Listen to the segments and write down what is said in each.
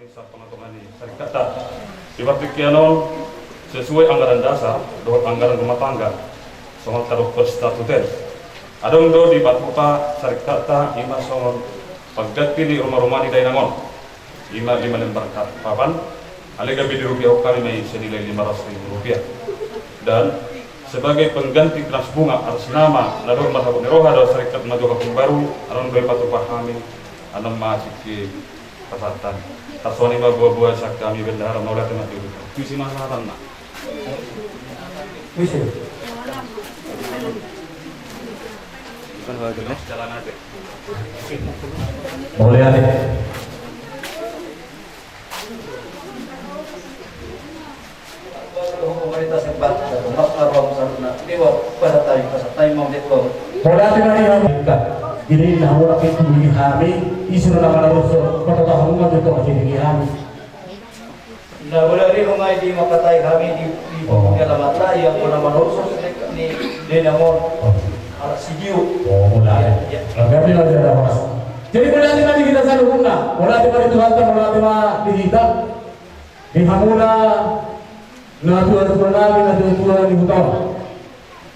Komisa Pengatungan di Sarikata Iwatikiano sesuai anggaran dasar dohot anggaran rumah tangga soal taruh perstatuten adong do di Batupa Sarikata ima soal pagdati di rumah-rumah di Dainangon ima lembar papan alega bidi rupiah kami may senilai 500.000 rupiah dan sebagai pengganti keras bunga atas nama Nador Marhabut Neroha do Serikat Maju Kampung Baru anon do Batupa kami anam maciki pasatan taswani ma buah-buah sak kami bendahara maulat mati itu visi masalah tanah visi bukan hal jelas jalan aja boleh ada pemerintah sempat tempat arwah sana dewa pada tayi mau deko boleh ada yang jadi nah orang itu di kami isu nama rasul pada tahun itu masih di kami. Nah boleh di rumah di makatai kami di dalam mata yang nama rasul di namon alat sidiu. Oh mulai. Kami lagi ada mas. Jadi boleh nanti kita selalu guna. Boleh di mana Tuhan tak boleh di mana di kita di hamula na Tuhan kami na Tuhan di hutan.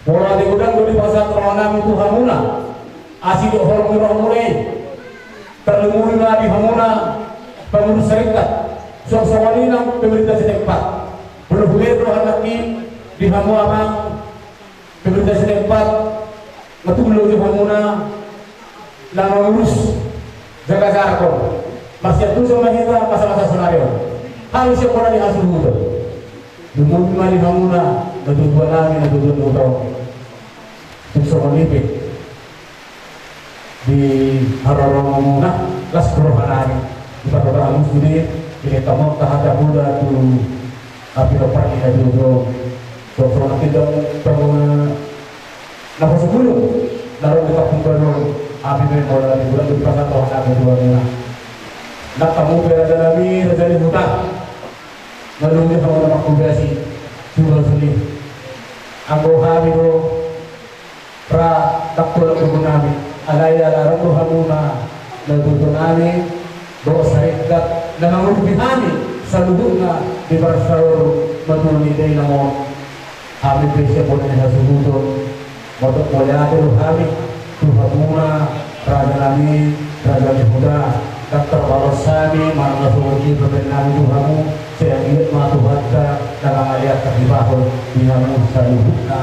Boleh di gudang di pasar terang itu hamula. Asik orang mulai terlumuri di hamuna pengurus serikat soal ini pemerintah setempat berhubungan rohan lagi di hamuna pemerintah setempat matulung di hamuna lang mengurus jaga sarko masih itu sama kita masa-masa senario harus siapa orang yang asuh itu lumuri di hamuna betul lagi betul soal ini di Hararonguna las kerohanani di Kota Alus ini kita mau tahap muda tu api lepas ini tu dokter nanti dong nafas sebelum lalu kita kumpul api memang di bulan di pasar tahun akhir dua ini nak kamu berada lagi terjadi hutan lalu dia kamu nak kumpulan jual sini anggoha itu pra takut kegunaan alaya larang hamuna nadutunani do Serikat na nangurubihani sa lubog di Barsaur matulungi day na mo kami presya po na nasubuto motok molyado kami tu hamuna Raja Nami Raja Yehuda Dr. Barosani marang nasubuti pabin namin tu hamu saya gilit matuhat ka nangangalyat kakibahon di hamu sa lubog na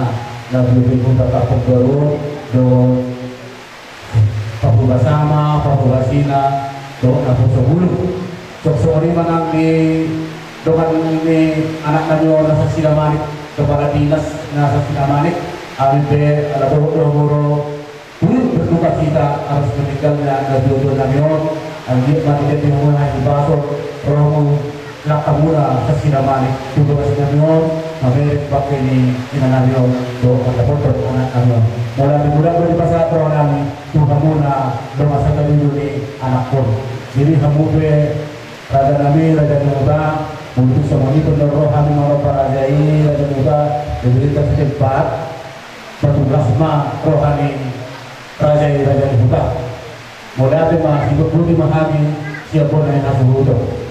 nagbibig ka kapag garo do bersama Papua Sina doa aku sebelum sore manang di doa ini anak nanyo nasa Silamanik kepala dinas nasa Silamanik ambil ada boro berduka kita harus meninggalnya nabi nanyo ambil mati di rumah di Basor romo lakamura sa Silamanik tuduh nanyo Amerik pakai ni nanyo doa ada foto anak nanyo mulai bulan di pasar orang Tuhan muna bermasa dulu ni anak pun. Jadi kamu Raja Nami Raja Yehuda untuk semua itu rohani maupun para jai Raja Yehuda diberikan setempat petugas mah rohani Raja Yehuda. Mulai ada mah hidup dulu dimahami siapa yang nak butuh.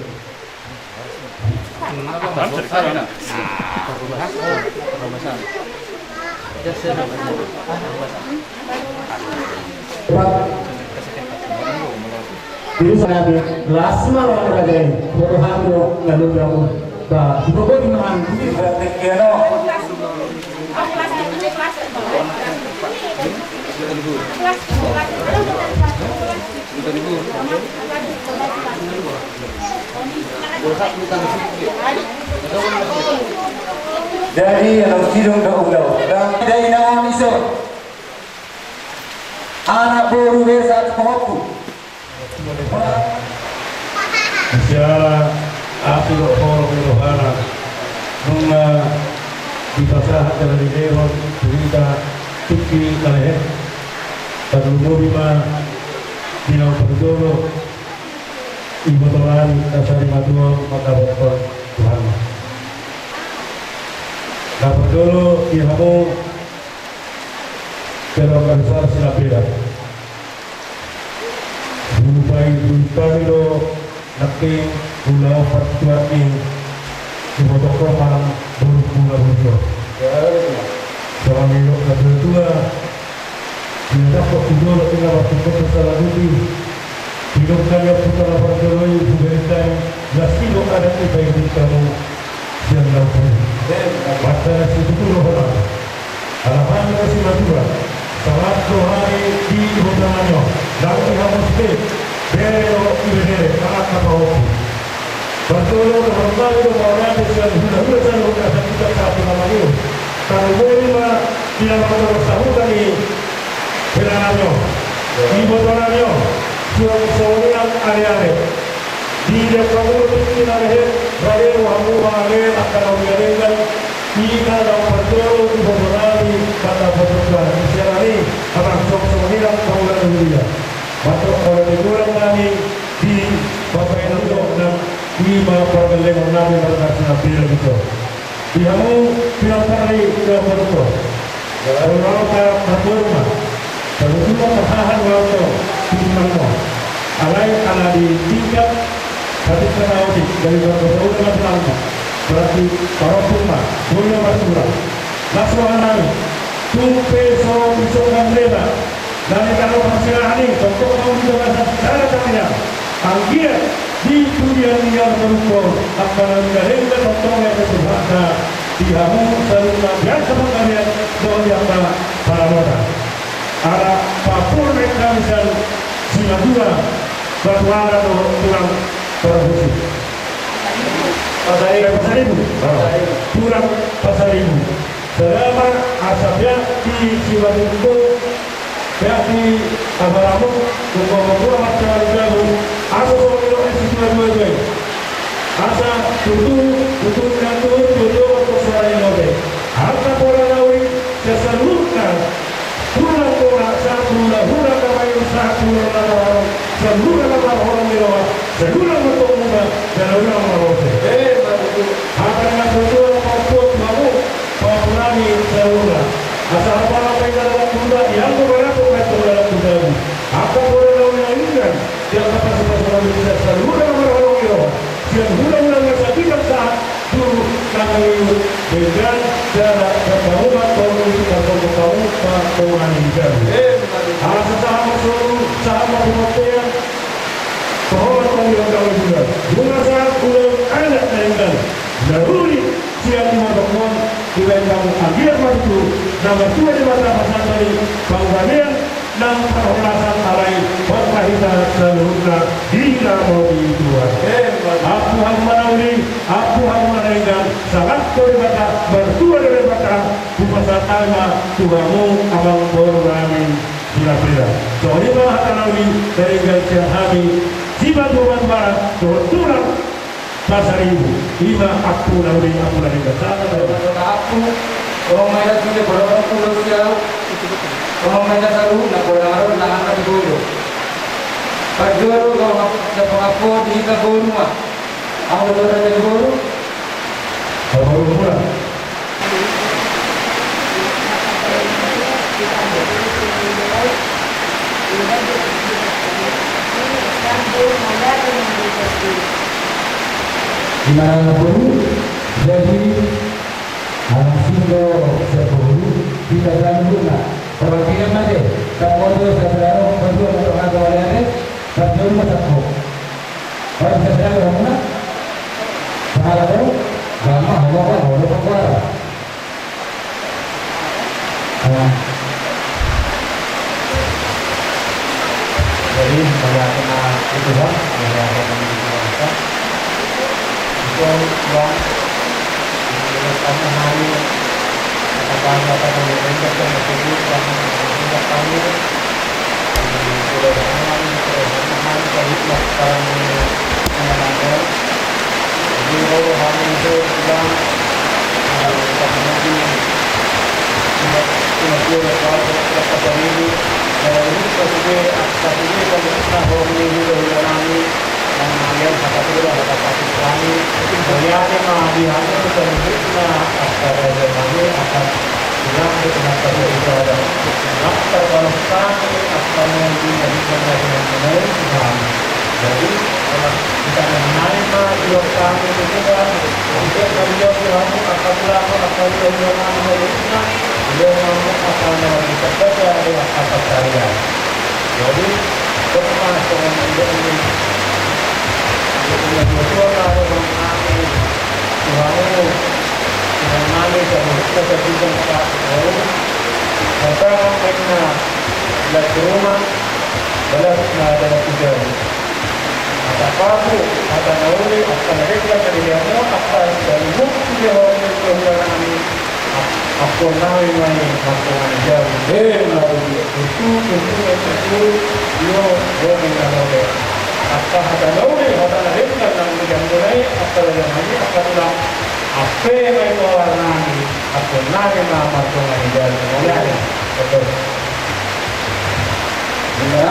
Jadi saya belas malam ada ini, baru hamil lalu kamu, bah, itu kok di mana? Di Keno. Jadi yang sidung dah dan dari nama iso anak baru besar kopu. Secara api orang rohana nunga di pasar dari dewan berita tuki kaleh terlalu bima binau berdoro ibu tuan dasari matua maka berkor Tuhan nah berdoro ihamu terlalu besar silapira Bupai lo naking pulau pertuan ini dimotokkan malam berbunga-bunga. Sama minum kedua tidak dapat tidur tinggal waktu salah duti hidup kaya putara perjoloi bugeritai lasilo ada di bayi kamu siang lampung mata situ dulu orang alahan kasih madura salat dohari di hodamanyo nanti harus bero ibedere anak kapahoki perjoloi hormati orang yang sudah selalu kata kita satu nama itu kalau boleh mah tidak mau sahutan ini Beranamyo, ibu beranamyo, suami seorang ari-ari. Di depan mulut kita leher, rakyat wamu wae akan mengirimkan ina dan perjalanan ibu berani kata perjuangan misalnya orang seorang kaulah dunia. Maka orang dikurang kami di bapak yang dan lima pergelengan nabi berkata nabi itu. Dihamu bilang kali tidak berdoa. Kalau orang tak berdoa. Kalau kita pertahan waktu timangnya, alai ala di tingkat hati kenali dari berbagai macam berarti para puma boleh bersurah. Laksana nami, tumpe so bisokan leba dan kalau persilahan ini contoh kamu juga cara caranya, anggia di dunia yang berukur akan menjadi contoh yang berbeda. Dihamu serta biasa kalian doa para orang. Ada papur mereka misal Singapura berwarna kurang berfungsi. Pasar ibu, kurang pasar ibu. Selama asapnya di Singapura, ya di Abaramu, Kumpul macam itu, aku kalau itu dua. Asa tutu persoalan ini. Harta orang lain sesalurkan. Hula kamayu satu orang seluruh orang Jawa seluruh muda dan orang Malaysia. Akan dengan seluruh Papua kamu Papurani seluruh. Asal apa yang dalam muda yang beberapa meter dalam muda. Akan orang yang ingat yang kapasitas orang bisa seluruh orang Jawa. Yang muda tidak sah dulu kami dengan cara pertemuan kaum kita kaum kaum ini. Sahabat pengertian bahwa kami juga bunga saat bulan anak dan daruri siang di mata di bentang akhir waktu nama dua di mata pasal dari bangunan dan perhormatan alai berkahita seluruhnya hingga mau dijual. Aku harus menaikkan sangat berbeda berdua dari bata bukan tanya Tuhanmu abang berani bila-bila. Soalnya bahkan nabi dari gajah kami jiwa Tuhan barat tulang pasar ibu lima aku nabi aku dari gajah aku kalau mereka tidak berapa puluh jauh kalau mereka selalu nak berharap nak akan dulu perjuangan kalau dapat aku di rumah aku berada di guru baru mula di mana pun jadi Sindo sepuluh kita guna perwakilan mana kamu saudara berdua untuk agawalnya berdua masakmu kalau saudara mana sahabat lama hawa perkara jadi saya kena itu kan saya akan menjelaskan itu uang karena hari kata-kata yang berbeda dan berbeda dan tidak kami sudah hari terhitmat sekarang mengenai jadi kalau hari itu bilang kita kemudian tidak kata ini ini sebagai akses ini kalau kita ini dari kami dan kalian kata sudah kata pasti kami melihat yang dilihat itu selanjutnya akan ada kami akan bilang itu kenapa itu ada kenapa kalau kami akan menjadi dengan Jadi kita menerima Tuhan kami juga untuk beliau Tuhan apabila apabila beliau mengamalkan beliau mengamalkan dalam bekerja dengan apa saya. Jadi bermana dengan ini untuk Tuhan ada kami Tuhan dengan kami kita berjumpa Pertama mereka belas rumah, belas adalah tiga. Ada pabu, ada nauli, ada mereka dari yang apa dari bukti dia orang itu kami. Aku nawi mai, aku ajar. Lalu itu dia orang yang nawi. Apa ada nauli, ada mereka yang mulai apa yang ini apa tulang. Apa yang itu orang nawi, aku nawi nama aku ajar. Mulai. Betul. Ya.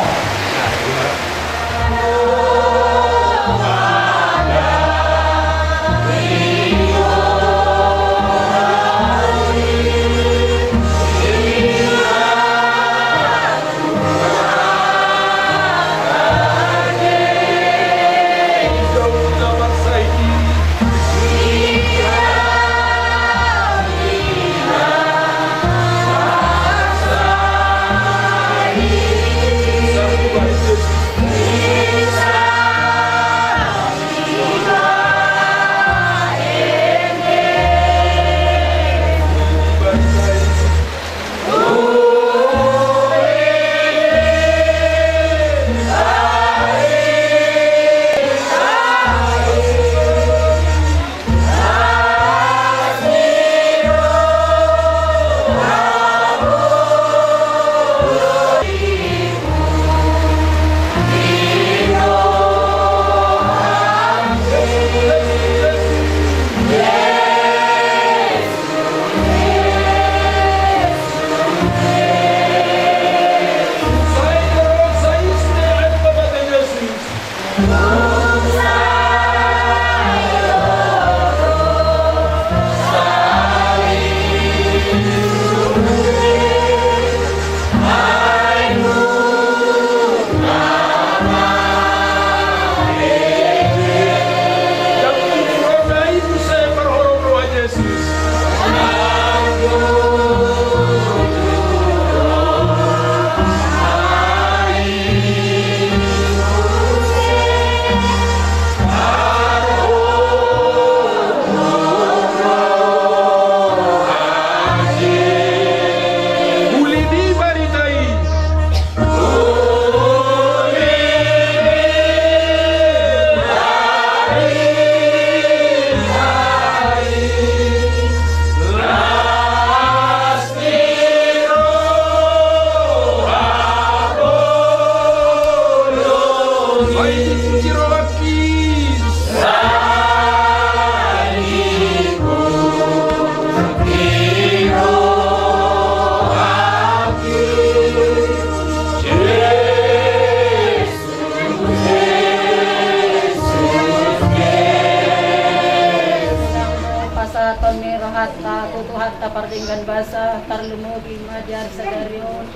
Partinggan basa tarlumugi majar sadarion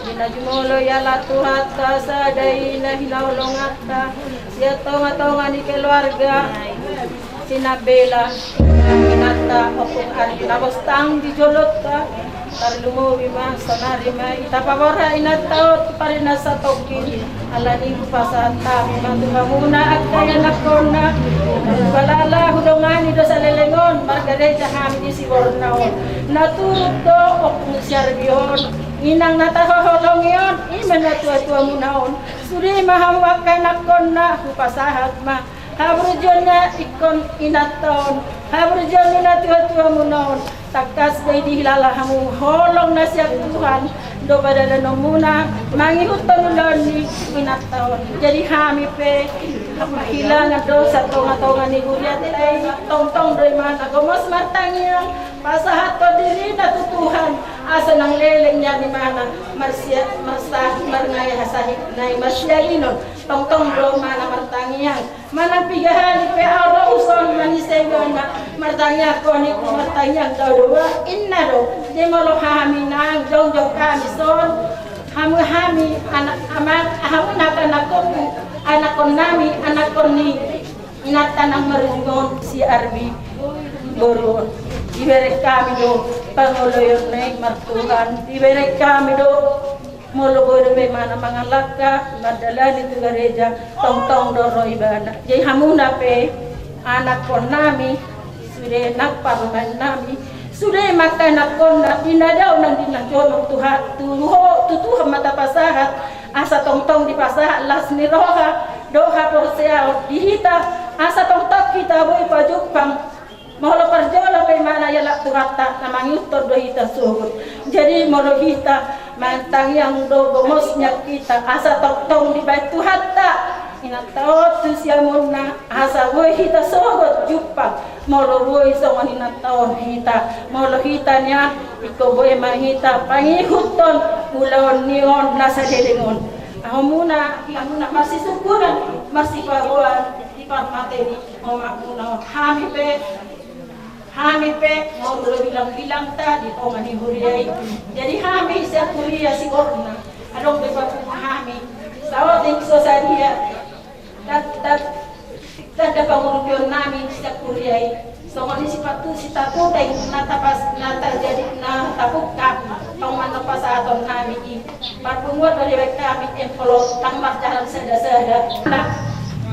dinajumulo yala tuhatta sadayina hinaulongatta siya tonga-tonga ni keluarga sinabela minatta opung anabostang di jolotta tarlumugi ma sonari ma itapawara inattaot parina sa tokin alani pasata mantunga muna at kaya nakona balala hudongani do sa lelengon margareta hamdi si Bornaon naturog do opung serbion inang natahoholong yon iman na tua-tua munaon suri mahawak ka nakona hupasahat ma habrudyon na ikon inaton habrudyon na tua-tua munaon takas day dihilala hamong holong na siya Tuhan do badala no muna mangihuton ulon ni inataon jadi hami pe mahilangan do sa tonga-tonga ni Guriat ay tong-tong doy man agomos martangiyang pasahat ko diri na tutuhan asa ng leleng niya ni mana marsya marsah marngay hasahit na masya inon tong-tong do mana martangiyang manang pigahali pe araw uson manisegon na martangiyang ko ni martangiyang daw doa inna do di mo lo hami nang jong-jong kami son hami anak amat hamu nak anak kon nami anak kon ni inatanang marungon si Arbi Boron ibere kami do pangoloyon na martuhan ibere kami do mologoro be mana mangalaka madalani tu gereja tong doro ibana jadi hamuna pe anak kon nami sudah nak parman nami sudah makan anak kon na inadaw nang dinajon tuha tuha mata pasahat asa tong di pasahat las ni roha doha porseao dihita asa tong kita boy pajupang mohlo perjola pe mana yala tuhata namang utor do hita suhut jadi mohlo hita mantang yang do bomosnya kita asa tong di batu hatta ina taot tu siamuna asa boy hita suhut jupang mohlo boy songon ina taot hita mohlo hitanya iko boy mahita pangihuton ulon nion nasa delingon amuna masih syukuran masih paruan ipan materi omakuna hami pe mau bilang tadi omani huriai jadi hami saya kuliah si korna adong bepa hami sawat yang sosadia tak pangurupion nami saya kuliah songon sipatu sitatu tay nata jadi na tapukka pangmano pasaton nami i parpungot dari kami empolo tangmar jalan sada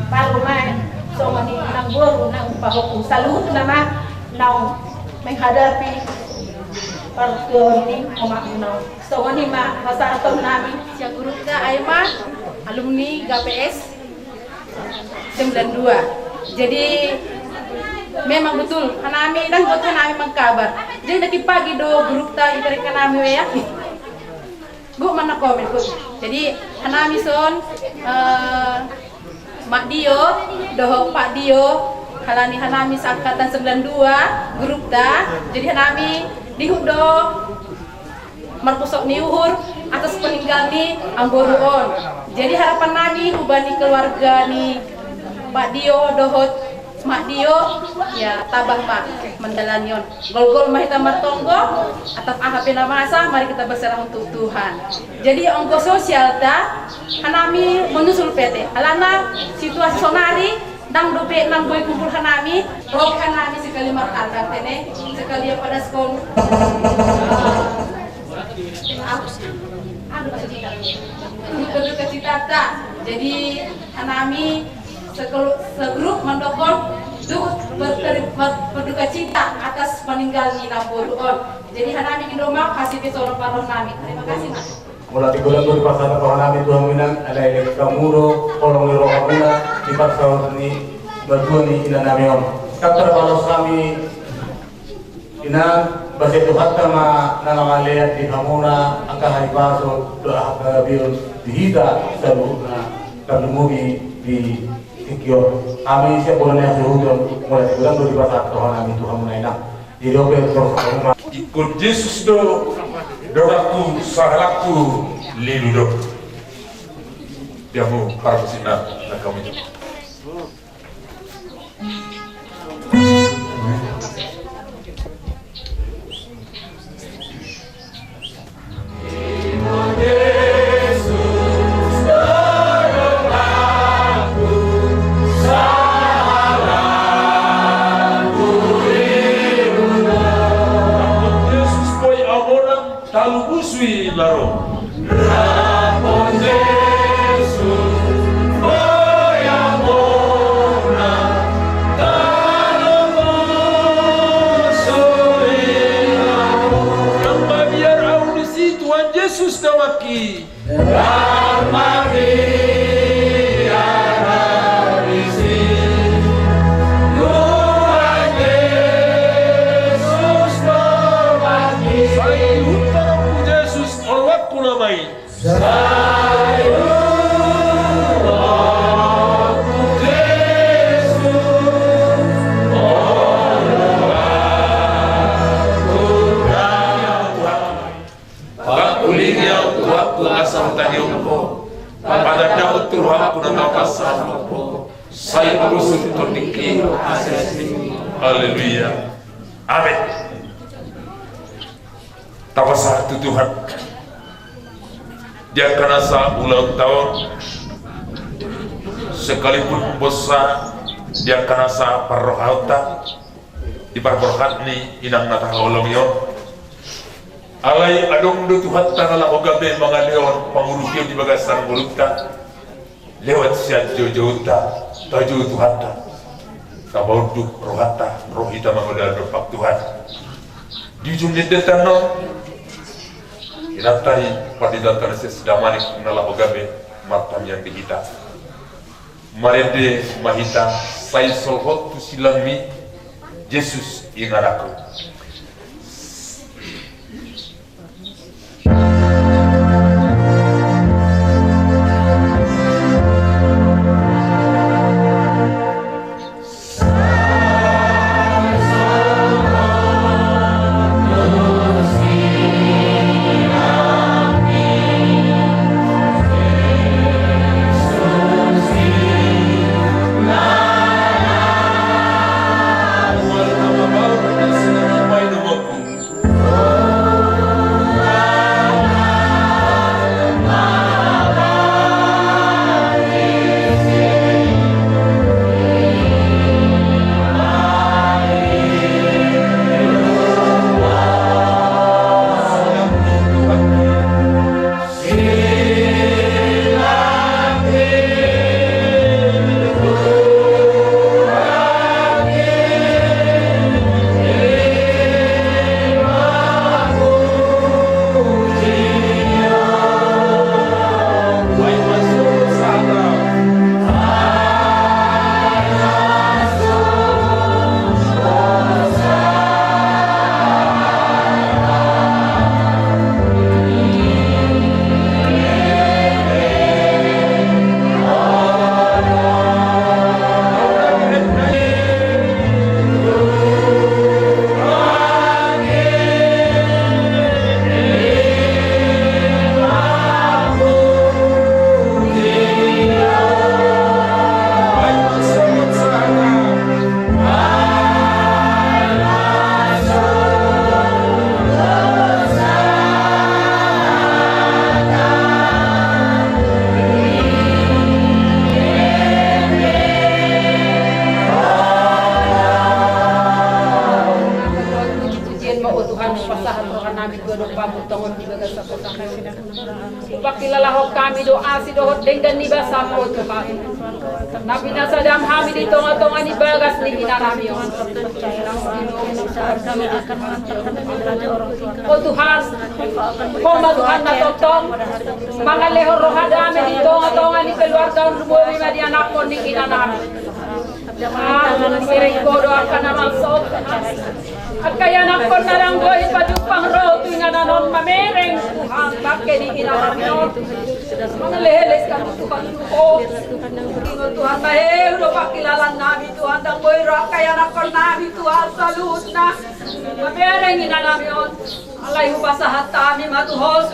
baru main songon di nang boru nang pahoku salut nama nang menghadapi partuan ini omak nang songon di pasaton nami siang guru kita Aima alumni GPS 92 jadi memang betul kanami dan buat kanami mengkabar jadi dari pagi do grup ta ibari kanami ya bu mana komen bu jadi kanami son Mak Dio doho Pak Dio halani kanami seangkatan 92 grup ta jadi kanami dihudo markusok niuhur atas peninggal ni Amboruon jadi harapan nami ubani keluarga ni Pak Dio dohot Mak Dio ya tabah mak mendalanyon gol-gol mahita martonggo atap ahapin masa mari kita berserah untuk Tuhan jadi ongko sosial ta hanami menyusul PT alana situasi sonari dang dope nang boy kumpul hanami roh hanami sekali martandang tene sekali pada sekolah berduka cita ta jadi hanami segrup mendokong berduka cita atas meninggalnya Namboruon. Jadi hanami indoma kasih besok paroh nami. Terima kasih mas. Mula tigulan tu di pasar paroh nami Tuhan minang ada elek kamuro kolong liro kamuna di pasar ni bertuan ni ina nami om. Kapter balos kami ina basi Tuhan kama nanangaliat di kamuna angka hari paso doa kabiun dihita sabuna kalumugi di Kyo kami siap bulan yang suhujon mulai bulan do di pasar Tuhan kami Tuhan menainang di dope terus ikut Yesus do doraku sahalaku lilu do dia mau parasina na kami Talubusui laro. Ramon Jesus, boyamona, talubusui laro. Yang biar audisi Tuhan Yesus dawaki. Pada daud Tuhan kuna nakasama saya berusaha untuk dikir haleluya amin tabasa tu Tuhan dia karena sa ulang tahun sekalipun bosa dia kanasa parrohauta di parrohat ni inang natahawalong yon alay adong do Tuhan tanala ogabe mga leon pangurusyo di bagasan ngurupta lewat siya jojo-ta tajo Tuhan ta kabauduk rohata rohita mangodal dopak Tuhan di jumlah detano inatai padidatan sesedamanik nala ogabe matam yang dihita marede mahita sai solhot tu silami Jesus ingaraku Pakilalah kami doa si dohot dengan niba samo Tuhan. Nabi nasadam kami di tonga-tonga ni bagas ni inarami. Oh Tuhan, koma Tuhan na totong mga lehor rohadami di tonga-tonga ni keluarga rumuri na di anak ko ni inanami. Miring ko doa ka na masok. At kaya nakon na lang boy padupang roto nga nanon mamereng Tuhan bakit di inarami. Mga leheles ka Tuhan ko. Tuhan mahero pakilalan namin Tuhan dang boy roa kaya nakon namin Tuhan salut na mamereng inanamion. Alay hubasahat kami matuhos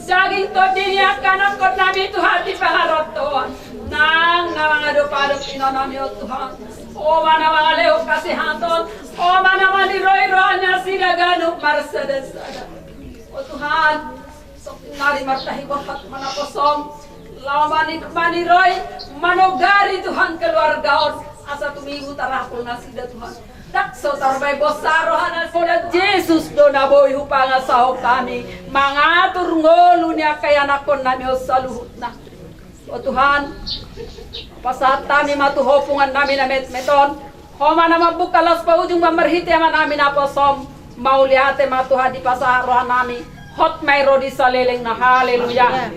saging to diniakan nakon namin Tuhan di pangarot Tuhan. Nang nangadop-adop inanamion Tuhan. O mana mga leho kasihanton, o mana maniroy-roy niya sinaganong Mercedes. O Tuhan, nari martahibahat manaposong, lawan maniroy, manogari Tuhan keluargaon, asa tumigo tarakol na sila Tuhan. Dakso tarbay bosarohan na sila Jesus do na boy hupanga sa kami, mga turngolo niya kaya nakon namin o saluhut na. O Tuhan, pasahat kami matuhopungan namin na meton. Homa na mabukalas pa ujung mamarhiti aman namin na posom. Mauliate matuha di pasaharohan namin. Hot may rodi sa leleng na haleluya.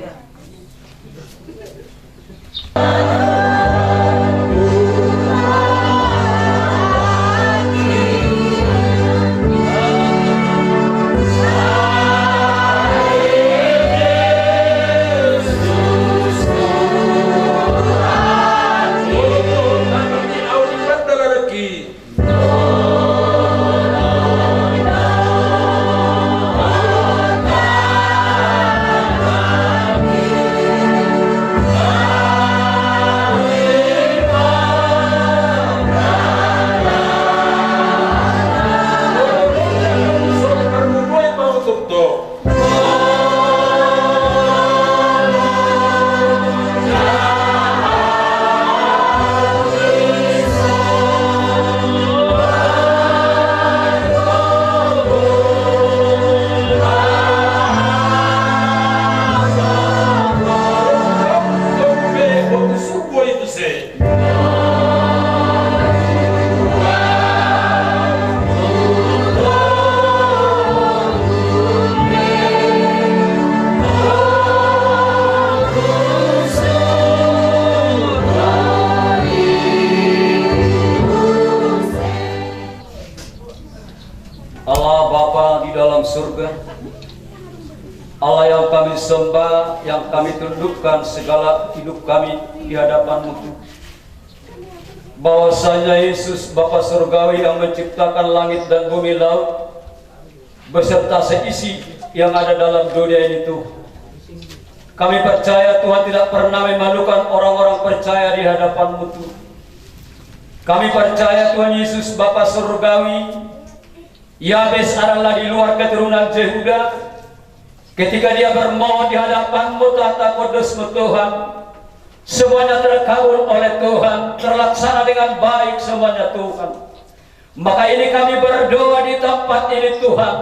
surga, Allah yang kami sembah, yang kami tundukkan segala hidup kami di hadapan-Mu, bahwasanya Yesus Bapa Surgawi yang menciptakan langit dan bumi, laut beserta seisi yang ada dalam dunia ini Tuhan. Kami percaya Tuhan tidak pernah memalukan orang-orang percaya di hadapan-Mu Tuhan. Kami percaya Tuhan Yesus Bapa Surgawi, Yabes adalah di luar keturunan Yehuda. Ketika dia bermohon di hadapan-Mu tahta kudus-Mu Tuhan, semuanya terkabul oleh Tuhan, terlaksana dengan baik semuanya Tuhan. Maka ini kami berdoa di tempat ini Tuhan,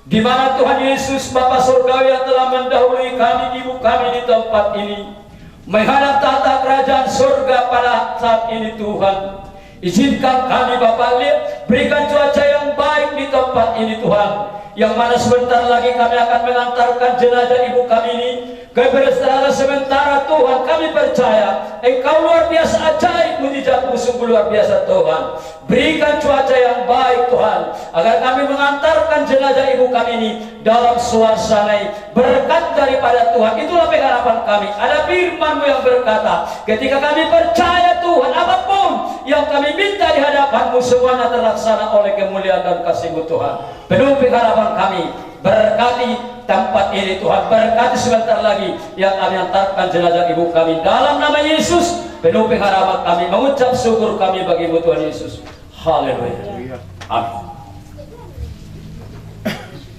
di mana Tuhan Yesus Bapa Surgawi yang telah mendahului kami, ibu kami di tempat ini, menghadap tahta kerajaan surga pada saat ini Tuhan. Izinkan kami Bapak lihat, berikan cuaca yang baik di tempat ini Tuhan, yang mana sebentar lagi kami akan mengantarkan jenazah ibu kami ini ke beristirahat sementara. Tuhan, kami percaya Engkau luar biasa ajaib, mujizat-Mu sungguh luar biasa Tuhan. Berikan cuaca yang baik Tuhan, agar kami mengantarkan jenazah ibu kami ini dalam suasana berkat daripada Tuhan. Itulah pengharapan kami. Ada firman-Mu yang berkata, ketika kami percaya Tuhan, apapun yang kami minta di hadapan-Mu semuanya terlaksana oleh kemuliaan dan kasih-Mu Tuhan. Penuh pengharapan kami, berkati tempat ini Tuhan, berkati sebentar lagi yang kami antarkan jenazah ibu kami dalam nama Yesus. Penuh pengharapan kami, mengucap syukur kami bagi-Mu Tuhan Yesus. Haleluya. Amin.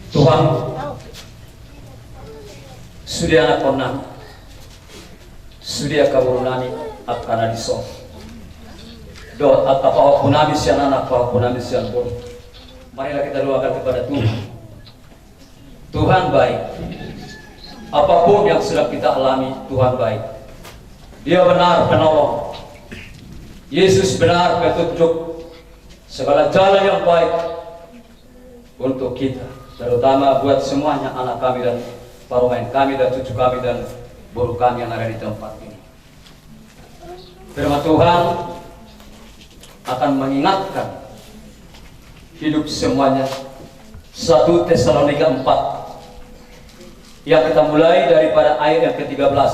Tuhan, sudia anak konami, sudia kaburnani akan adison. Doa apa punami sian anak, apa punami sian bor. Marilah kita doakan kepada Tuhan. Tuhan baik. Apapun yang sedang kita alami, Tuhan baik. Dia benar penolong. Yesus benar petunjuk segala jalan yang baik untuk kita, terutama buat semuanya anak kami dan parumain kami dan cucu kami dan buru kami yang ada di tempat ini. Firman Tuhan akan mengingatkan hidup semuanya. 1 Tesalonika 4 yang kita mulai daripada ayat yang ke-13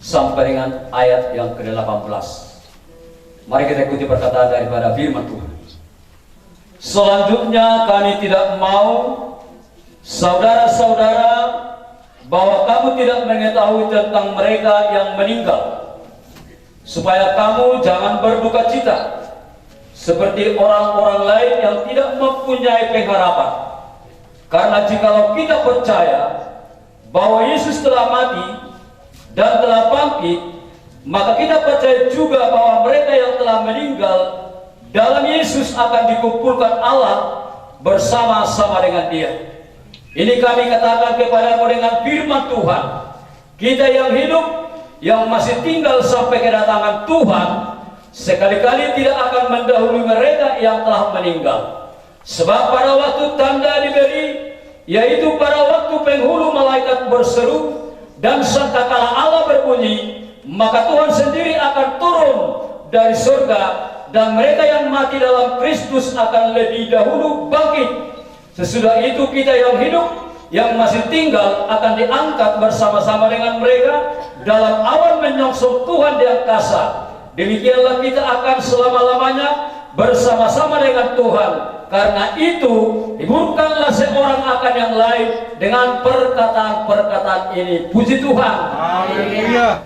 sampai dengan ayat yang ke-18. Mari kita ikuti perkataan daripada firman Tuhan. Selanjutnya kami tidak mau, saudara-saudara, bahwa kamu tidak mengetahui tentang mereka yang meninggal, supaya kamu jangan berduka cita seperti orang-orang lain yang tidak mempunyai pengharapan. Karena jikalau kita percaya bahwa Yesus telah mati dan telah bangkit, maka kita percaya juga bahwa mereka yang telah meninggal dalam Yesus akan dikumpulkan Allah bersama-sama dengan Dia. Ini kami katakan kepadamu dengan firman Tuhan. Kita yang hidup, yang masih tinggal sampai kedatangan Tuhan, sekali-kali tidak akan mendahului mereka yang telah meninggal. Sebab pada waktu tanda diberi, yaitu pada waktu penghulu malaikat berseru dan sangkakala Allah berbunyi, maka Tuhan sendiri akan turun dari surga, dan mereka yang mati dalam Kristus akan lebih dahulu bangkit. Sesudah itu kita yang hidup, yang masih tinggal akan diangkat bersama-sama dengan mereka dalam awan menyongsong Tuhan di angkasa. Demikianlah kita akan selama-lamanya bersama-sama dengan Tuhan. Karena itu hiburkanlah seorang akan yang lain dengan perkataan-perkataan ini. Puji Tuhan. Haleluya.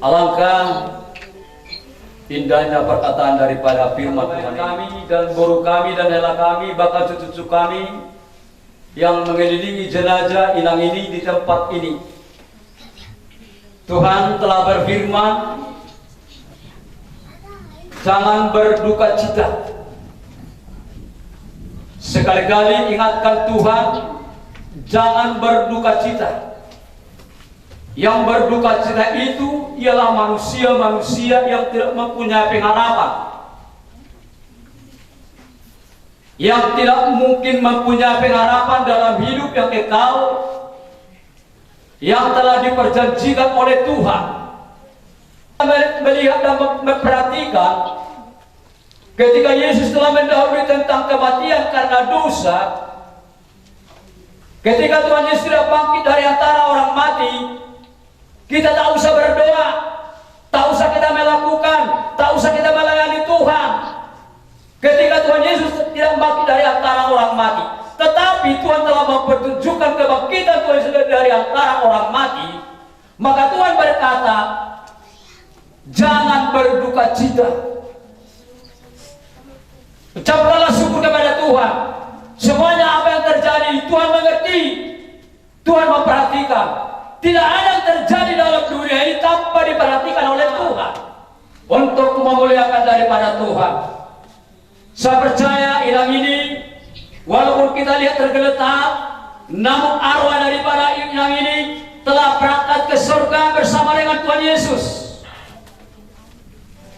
Alangkah indahnya perkataan daripada firman Tuhan. Kami dan guru kami dan hela kami, bahkan cucu-cucu kami yang mengelilingi jenazah inang ini di tempat ini. Tuhan telah berfirman, jangan berduka cita. Sekali-kali ingatkan Tuhan, jangan berduka cita. Yang berduka cita itu ialah manusia-manusia yang tidak mempunyai pengharapan, yang tidak mungkin mempunyai pengharapan dalam hidup yang kekal, yang telah diperjanjikan oleh Tuhan. Melihat dan memperhatikan Ketika Yesus telah mendahului tentang kematian karena dosa, ketika Tuhan Yesus sudah bangkit dari antara orang mati, kita tak usah berdoa, tak usah kita melakukan, tak usah kita melayani Tuhan. Ketika Tuhan Yesus tidak bangkit dari antara orang mati, tetapi Tuhan telah mempertunjukkan kebangkitan Tuhan Yesus dari antara orang mati, maka Tuhan berkata, jangan berduka cita. Ucapkanlah syukur kepada Tuhan. Semuanya apa yang terjadi Tuhan mengerti, Tuhan memperhatikan. Tidak ada yang terjadi dalam dunia ini tanpa diperhatikan oleh Tuhan untuk memuliakan daripada Tuhan. Saya percaya inang ini, walaupun kita lihat tergeletak, namun arwah daripada inang ini telah berangkat ke surga bersama dengan Tuhan Yesus.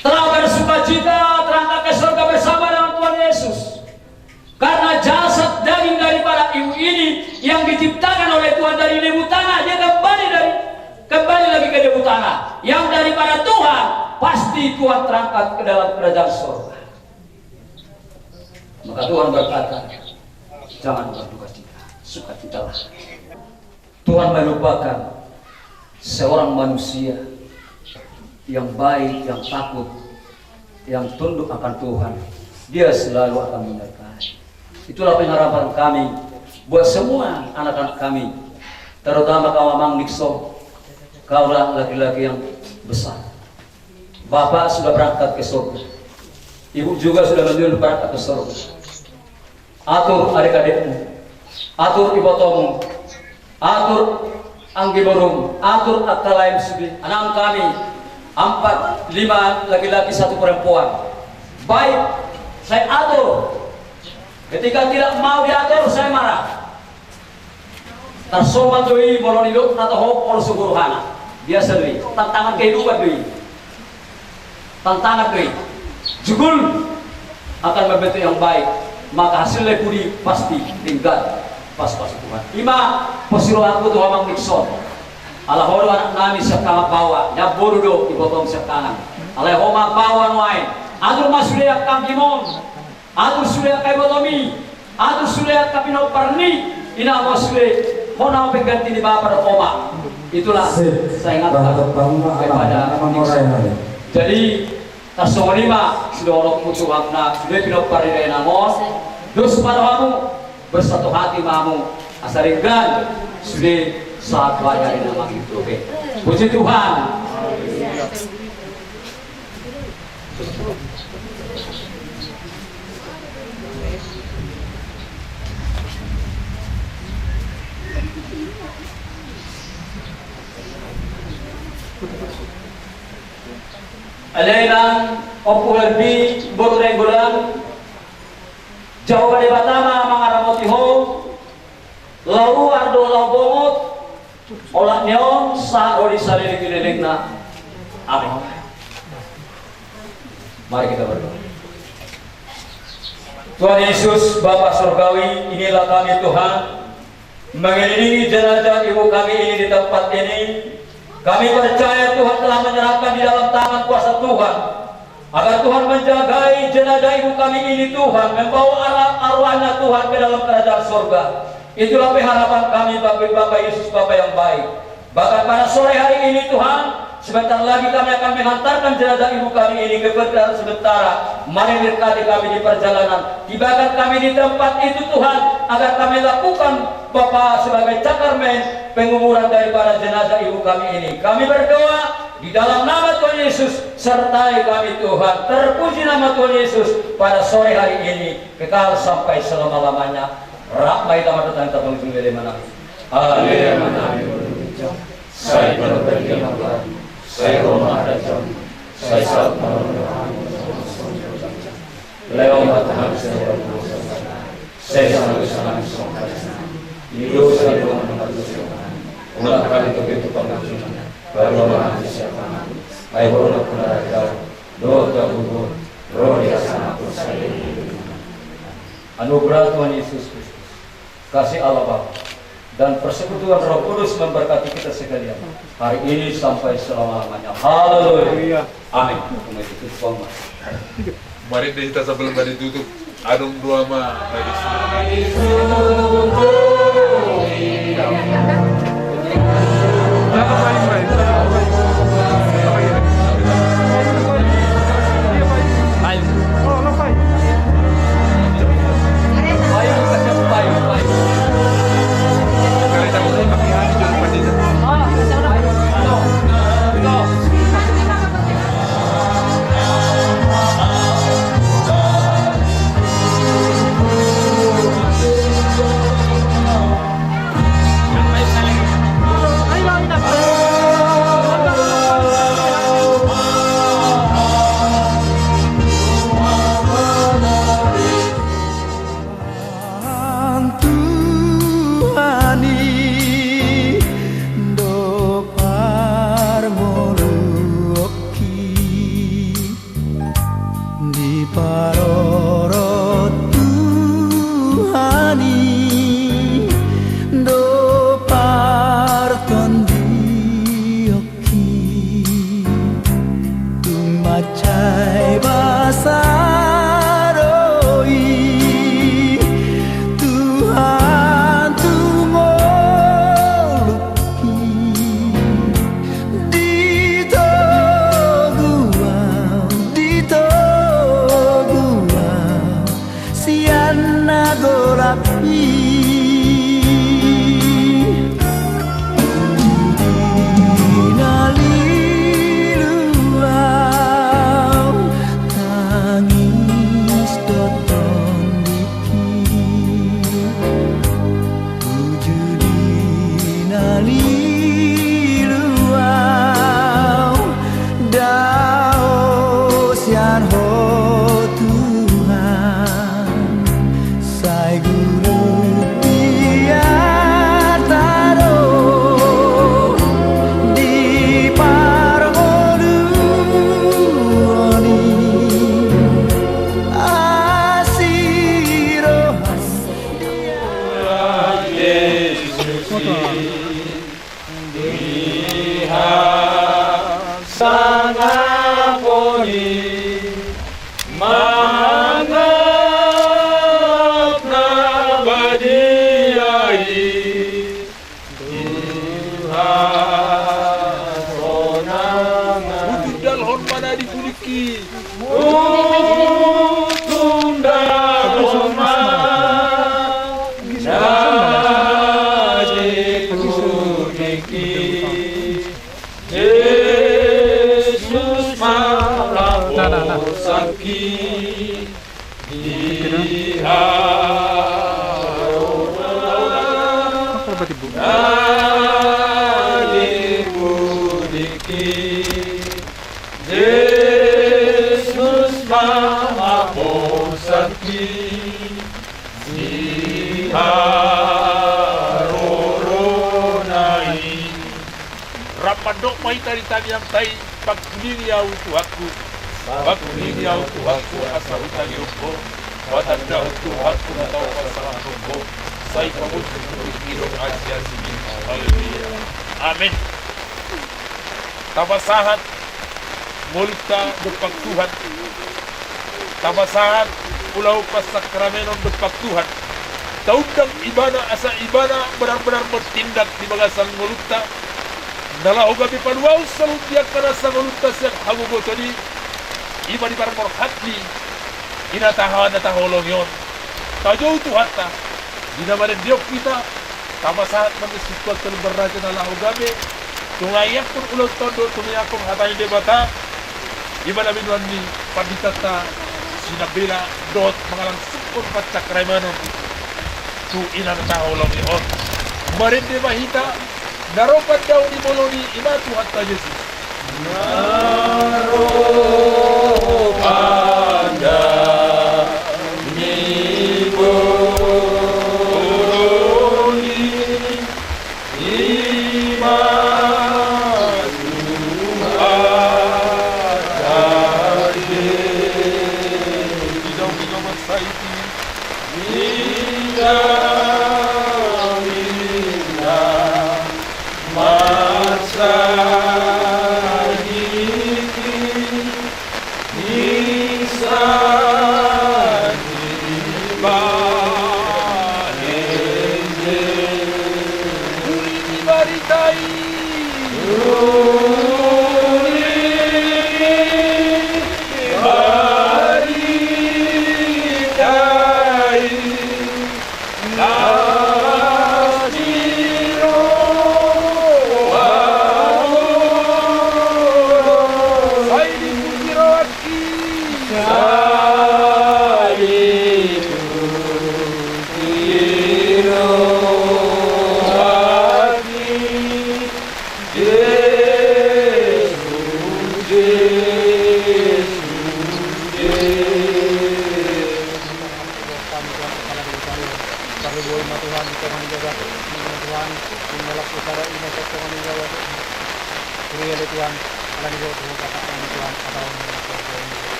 Telah bersukacita terangkat ke surga bersama dengan Tuhan Yesus. Karena jasad daging daripada ibu ini yang diciptakan oleh Tuhan dari debu tanah, dia kembali lagi ke debu tanah. Yang daripada Tuhan, pasti Tuhan terangkat ke dalam kerajaan surga. Maka Tuhan berkata, jangan berduka cita, sukacitalah. Tuhan melupakan seorang manusia yang baik, yang takut, yang tunduk akan Tuhan. Dia selalu akan menyertai. Itulah pengharapan kami buat semua anak-anak kami, terutama kaum Mang Nixon. Kaulah laki-laki yang besar. Bapak sudah berangkat ke surga, ibu juga sudah menuju berangkat ke surga. Atur adik-adikmu, atur ibotomu, atur anggiborung, atur akalaim sudi. Anak kami 4, 5 laki-laki 1 perempuan. Baik, saya atur. Ketika tidak mau diatur, saya marah. Tersomat doi boloniluk atau hok ol suguruhana. Biasa doi, tantangan kehidupan doi. Tantangan doi. Jugul akan membentuk yang baik, maka hasilnya kuri pasti tinggal pas-pas Tuhan. 5 posiroh aku Tuhan Mang Nixon. Allah horo anak nami siap kamak bawa, nyabodo do ibotong siap kanan. Allah homa bawa nuain. Atur masulia kang kimon, atur sulia kai botomi, atur sulia kapino parni, ina masulia hona pengganti di bapak homa. Itulah saya ingatkan kepada Nixon. Jadi tasonima sudah orang musuh makna sudah pino parni namos, dos padamu bersatu hati mamu asaringgan sudah saat bayar nama itu. Puji Tuhan. Alainan opul di boreng-boreng jauh dari Batama mangaramotiho lau ardo lau bomot olah neon sa ori salilik dililingna. Amin. Mari kita berdoa. Tuhan Yesus Bapa Surgawi, inilah kami Tuhan mengiringi jenazah ibu kami ini di tempat ini. Kami percaya Tuhan telah menyerahkan di dalam tangan kuasa Tuhan agar Tuhan menjagai jenazah ibu kami ini Tuhan, membawa arwahnya Tuhan ke dalam kerajaan surga. Itulah pengharapan kami bagi Bapak Yesus Bapa yang baik. Bahkan pada sore hari ini Tuhan, sebentar lagi kami akan menghantarkan jenazah ibu kami ini ke perjalanan sementara. Mari berkati kami di perjalanan, tibakan kami di tempat itu Tuhan, agar kami lakukan Bapak sebagai cakarmen penguburan daripada jenazah ibu kami ini. Kami berdoa di dalam nama Tuhan Yesus, sertai kami Tuhan. Terpuji nama Tuhan Yesus pada sore hari ini kekal sampai selama-lamanya. Rahmai tamat datang kita menuju dari mana? Amin. Saya berbagi Allah, saya rumah raja, saya saat malam lewat matahari saya sangat sangat sopan. Hidup saya dengan mengatur ulang kali begitu pengajian baru mengaji siapa? Ayo baru nak menaraga doa kubur roh di sana pun saya. Anugerah Tuhan Yesus Kristus, kasih Allah Bapa, dan persekutuan Roh Kudus memberkati kita sekalian hari ini sampai selama-lamanya. Haleluya. Amin. Mari kita sebelum dari tutup adung dua mah Rapadok mai tari yang tai pakdini au tuaku asa utali upo watanda utuaku natau pasalah upo sai kamu hidup Asia sini. Haleluya. Amin. Tabasahan multa depak Tuhan. Tabasahan pulau pasakramenon depak Tuhan. Taundang ibadah asa ibadah benar-benar bertindak di bagasang multa. Dalam ogabi paduau selalu dia karena sang multa yang hamu botoni. Iba di barang hatli. Ina tahawan na taholongyon. Tajau Tuhan ta. Dinamarin diok kita. Tama saat manisipot sa beraja na lahogabi. Tungayak pun ulang tondo tumiyakong hatay debata. Iba namin wani paditata sinabila dot mangalang sukun patsakraimanon. Tu ina na taholongyon. Marin di mahita. Naropan daw ni Moloni ima Tuhan ta Yesus. Naropan daw ni Moloni ima Tuhan ta Yesus. Bidang-bidang masaiti. Bidang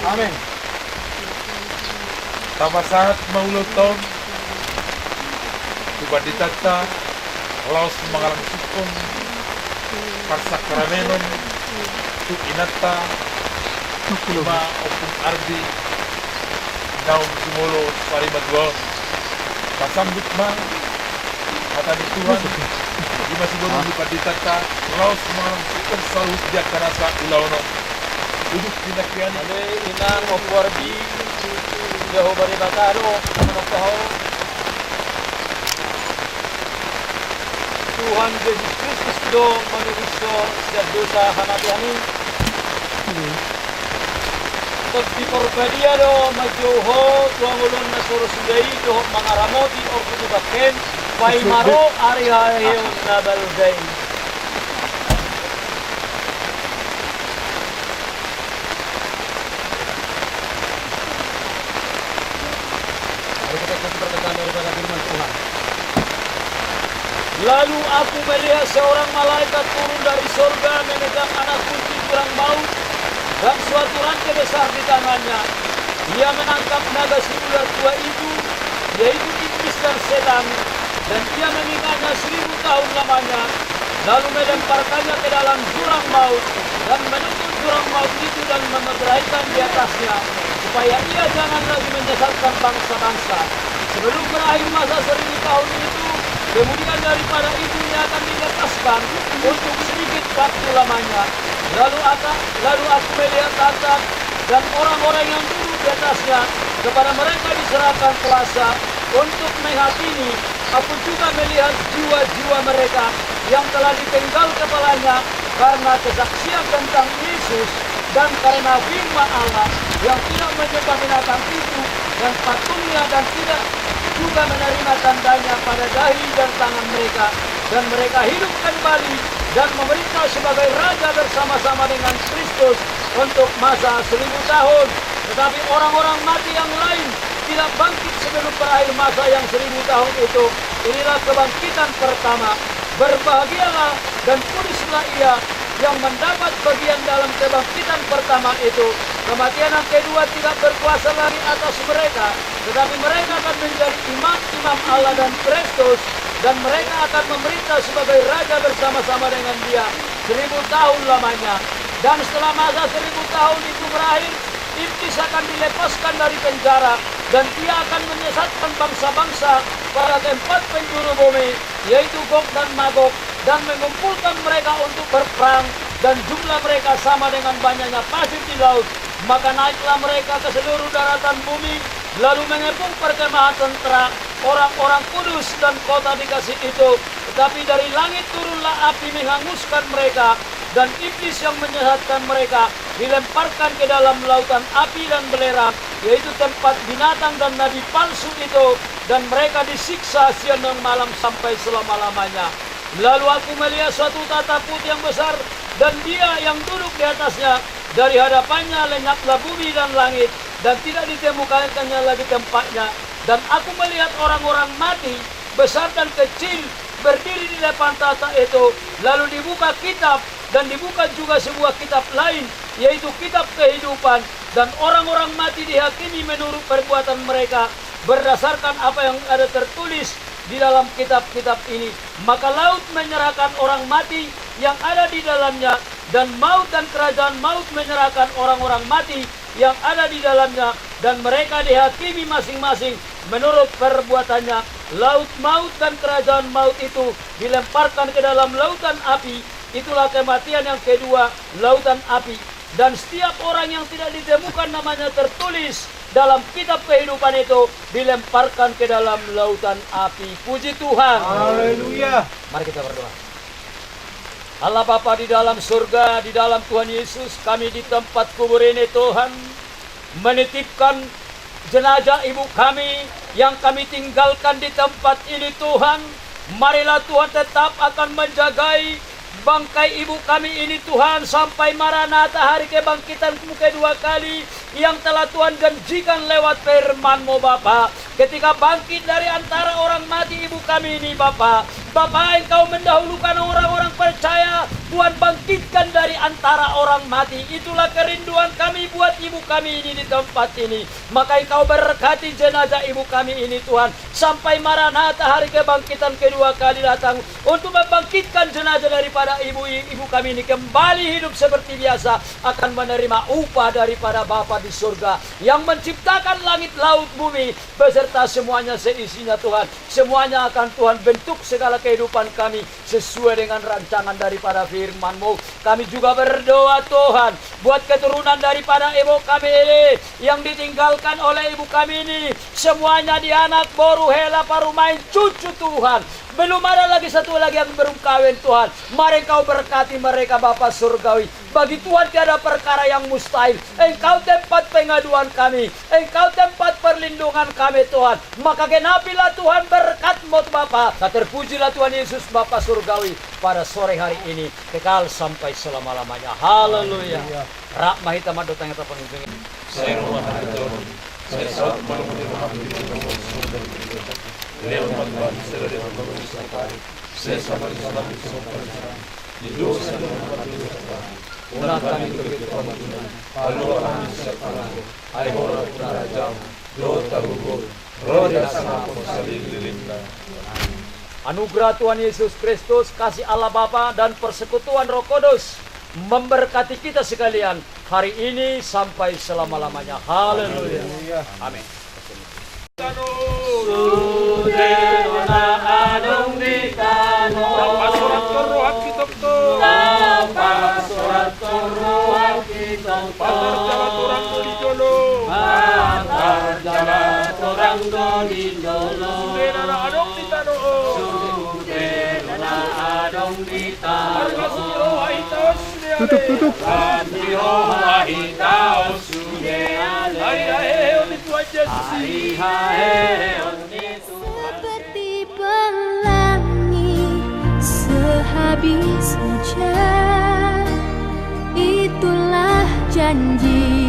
Amin. Tapasahat maulutong Tubaditata Laos mangalang sukong Parsakramenon Tuk inata Ima opung ardi Naum sumulo Parimadwal Pasambut man Hatani Tuhan Ima siguro Tubaditata Laos mangalang sukong Salus diakarasa ulauno Uduk dinakriani Ale inang opuarbi Jehovah di Bataro Manokaho Tuhan Yesus Kristus do manusia setiap dosa hanabiani Tot di porbadia do majoho Tuang ulun na surusudai do mangaramoti orku tubaken Pai maro ari hayo na baludai Lalu aku melihat seorang malaikat turun dari surga memegang anak kunci jurang maut dan suatu rantai besar di tangannya. Dia menangkap naga si ular tua itu, yaitu iblis dan setan, dan dia mengikatnya 1000 tahun lamanya, lalu melemparkannya ke dalam jurang maut dan menutup jurang maut itu dan memeteraikan di atasnya, supaya ia jangan lagi menyesatkan bangsa-bangsa. Sebelum berakhir masa 1000 tahun itu, kemudian daripada itu ia akan dilepaskan untuk sedikit waktu lamanya. Lalu aku melihat tahta dan orang-orang yang duduk di atasnya. Kepada mereka diserahkan kuasa untuk menghakimi. Aku juga melihat jiwa-jiwa mereka yang telah dipenggal kepalanya karena kesaksian tentang Yesus dan karena firman Allah yang tidak menyembah binatang itu dan patungnya dan tidak juga menerima tandanya pada dahi dan tangan mereka, dan mereka hidup kembali dan memerintah sebagai raja bersama-sama dengan Kristus untuk masa 1000 tahun. Tetapi orang-orang mati yang lain tidak bangkit sebelum berakhir masa yang 1000 tahun itu. Inilah kebangkitan pertama. Berbahagialah dan kuduslah ia yang mendapat bagian dalam kebangkitan pertama itu. Kematian yang kedua tidak berkuasa lagi atas mereka, tetapi mereka akan menjadi imam-imam Allah dan Kristus, dan mereka akan memerintah sebagai raja bersama-sama dengan dia 1000 tahun lamanya. Dan setelah masa 1000 tahun itu berakhir, iblis akan dilepaskan dari penjara, dan dia akan menyesatkan bangsa-bangsa pada tempat penjuru bumi, yaitu Gog dan Magog, dan mengumpulkan mereka untuk berperang, dan jumlah mereka sama dengan banyaknya pasir di laut. Maka naiklah mereka ke seluruh daratan bumi, lalu mengepung perkemahan tentara orang-orang kudus dan kota dikasih itu. Tetapi dari langit turunlah api menghanguskan mereka, dan iblis yang menyesatkan mereka dilemparkan ke dalam lautan api dan belerang, yaitu tempat binatang dan nabi palsu itu, dan mereka disiksa siang dan malam sampai selama-lamanya. Lalu aku melihat suatu tataput yang besar, dan dia yang duduk di atasnya. Dari hadapannya lenyaplah bumi dan langit, dan tidak ditemukannya lagi tempatnya. Dan aku melihat orang-orang mati, besar dan kecil, berdiri di depan tahta itu. Lalu dibuka kitab, dan dibuka juga sebuah kitab lain, yaitu kitab kehidupan. Dan orang-orang mati dihakimi menurut perbuatan mereka, berdasarkan apa yang ada tertulis di dalam kitab-kitab ini. Maka laut menyerahkan orang mati yang ada di dalamnya, dan maut dan kerajaan maut menyerahkan orang-orang mati yang ada di dalamnya, dan mereka dihakimi masing-masing menurut perbuatannya. laut maut dan kerajaan maut itu dilemparkan ke dalam lautan api. Itulah kematian yang kedua, lautan api. Dan setiap orang yang tidak ditemukan namanya tertulis dalam kitab kehidupan itu dilemparkan ke dalam lautan api. Puji Tuhan. Haleluya. Mari kita berdoa. Allah Bapa di dalam surga, di dalam Tuhan Yesus, kami di tempat kubur ini Tuhan menitipkan jenazah ibu kami yang kami tinggalkan di tempat ini Tuhan. Marilah Tuhan tetap akan menjagai bangkai ibu kami ini Tuhan sampai Maranatha, hari kebangkitan-Mu kedua kali yang telah Tuhan janjikan lewat firman-Mu Bapa. Ketika bangkit dari antara orang mati ibu kami ini Bapa, Engkau mendahulukan orang-orang percaya, Tuhan bangkitkan dari antara orang mati. Itulah kerinduan kami buat ibu kami ini di tempat ini. Maka Engkau berkati jenazah ibu kami ini Tuhan sampai Maranatha, hari kebangkitan kedua kali datang untuk membangkitkan jenazah daripada ibu kami ini kembali hidup seperti biasa, akan menerima upah daripada Bapa di surga yang menciptakan langit, laut, bumi beserta semuanya seisinya Tuhan. Semuanya akan Tuhan bentuk segala kehidupan kami sesuai dengan rancangan daripada firman-Mu. Kami juga berdoa Tuhan buat keturunan daripada ibu kami ini yang ditinggalkan oleh ibu kami ini, semuanya di anak boru hela parumain cucu Tuhan. Belum ada lagi satu lagi yang belum kawin Tuhan. Mari Engkau berkati mereka Bapa surgawi. Bagi Tuhan tiada perkara yang mustahil. Engkau tempat pengaduan kami, Engkau tempat perlindungan kami Tuhan. Maka genapilah Tuhan berkat-Mu Bapa. Terpujilah Tuhan Yesus Bapa surgawi pada sore hari ini kekal sampai selama-lamanya. Haleluya. Rak mahita madotang eta penuntun. Saya rumah itu. Saya saat menemui lewat Tuhan sedari berkata, saya sama di dalam di dosa dan berdosa. Unakan itu kita Tuhan. Lalu orang sekarang, hai orang raja, dota gugur, roda sama saling lilingna. Anugerah Tuhan Yesus Kristus, kasih Allah Bapa dan persekutuan Roh Kudus memberkati kita sekalian hari ini sampai selama-lamanya. Haleluya. Amin. Suderona adong di tano. Dapat surat keruak kita betul. Dapat surat keruak kita betul. Patar jalan orang di dolo. Patar jalan orang di dolo. Suderona adong di tano. Suderona adong di tano. Harga siro haitaos. Tutup. Siro haitaos. Seperti pelangi sehabis hujan, itulah janji